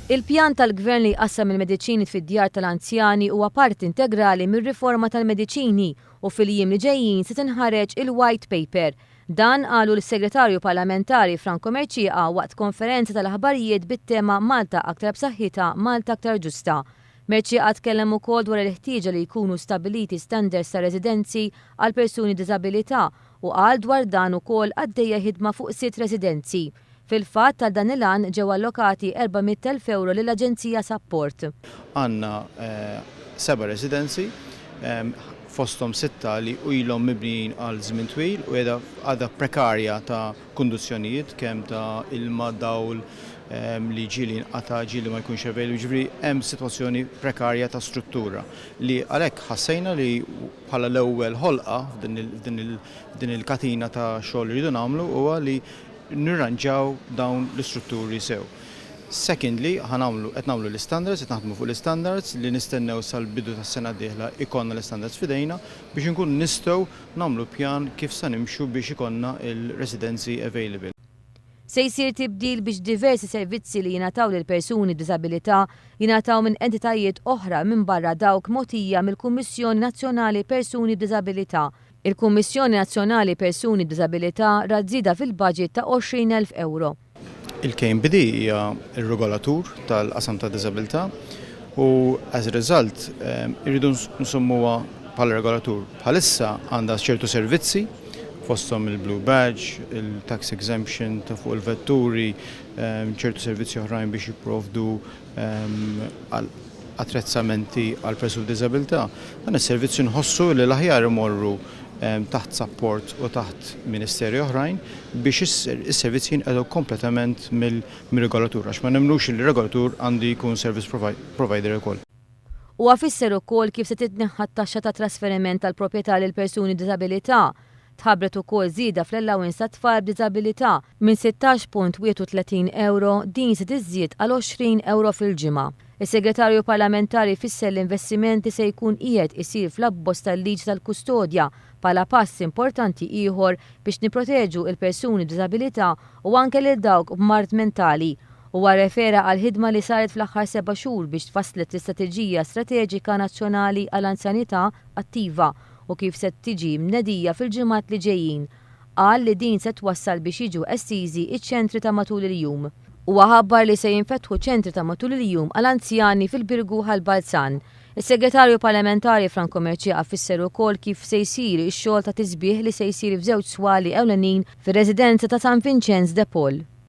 Il-pjan tal-Gvern li jqassam il-mediċini fid-djar tal-anzjani huwa parti integrali mir-riforma tal-mediċini u fil-jiem li ġejjin se tinħareġ il-White Paper. Dan qalu l-Segretarju Parlamentari Franco Mercia waqt konferenza tal-aħbarijiet bit-tema Malta aktar b'saħħitha, Malta aktar ġusta. Mercia tkellem ukoll dwar il-ħtieġa li jkunu stabiliti standards ta' residenzi għal persuni b'diżabilità u qal dwar dan ukoll għaddejja ħidma fuq 6 residenzi. Fil-fatt tal dan il-għan ġew allokati 400,000 euro lill-Aġenzija Support. Għandna 7 residenzi, fosthom 6 li ilhom mibnijin għal żmien twil u għadha prekarja ta' kundizzjonijiet kemm ta' ilma, dawl, li ġieli inqata' ġieli ma jkunx available, ġifri hemm sitwazzjoni prekarja ta' struttura li għalhekk ħassejna li bħala l-ewwel ħolqa f'din il-katina ta' xogħol li rridu nagħmlu huwa li nirranġaw dawn l-istrutturi sew. Secondly, qed nagħmlu l-standards, qed naħdmu fuq l-standards li nistennew sal-bidu tas-sena d-dieħla ikonna l-standards f'idejna biex inkunu nistgħu nagħmlu pjan kif se nimxu biex ikonna il-residency available. Se jsir tibdil biex diversi servizzi li jingħataw lil persuni b'diżabilità jingħataw minn entitajiet oħra minn barra dawk mogħtija mill-Kummissjoni Nazzjonali Persuni b'Diżabilità. Il-Kummissjoni Nazzjonali Persuni b'Diżabilità rażżida fil-budget ta' 20,000 euro. Il-KMPD hija r-regolatur tal-qasam ta' diżabilità u as a result irridu nsommuha bħala regolatur. Bħalissa għandha ċertu servizzi fosthom il-Blue Badge, il-Tax Exemption ta' fuq il-vetturi, ċertu servizzi oħrajn biex jipprovdu attrezzamenti għal persuni b'diżabilità. Dan is-servizzi nħossu li l-aħjar imorru taħt support u taħt ministeri oħrajn biex is-servizzi jinqedu kompletament mill-regolatur għax ma nemnux li regolatur għandu jkun service provider ukoll. U għafisser ukoll kif se titneħħa t-taxxa ta' trasferiment tal-proprjetà lil persuni b'diżabilità. Tħabbret ukoll żieda fl-allowance ta' tfal b'diżabilità minn 16.31 euro din se tiżdied għal 20 euro fil-ġimgħa. Is-Segretarju Parlamentari fisser l-investimenti se jkun qiegħed isir fl-abbozz tal-liġi tal-kustodja bħala pass importanti ieħor biex nipproteġu il-persuni b'diżabilità u anke lil dawk b'mard mentali. Huwa refera għal ħidma li saret fl-aħħar 7 xhur biex tfasslet l-Istrateġija Strateġika Nazzjonali għall-Anzjanità attiva u kif se tiġi mnedija fil-ġimgħat li ġejjin. Qal li din se twassal biex jiġu estiżi iċ-ċentri ta' matul il-jum. Huwa ħabbar li se jinfetħu ċentri ta' matul il-jum għal-anzjani fil-Birgu ħal-Balzan. Is-Segretarju Parlamentari Franco Mercia fisser ukoll kif se jsir ix-xogħol ta' tisbieħ li se jsir f'żewġ swali ewlenin fir-residenza ta' San Vincenz de Paul.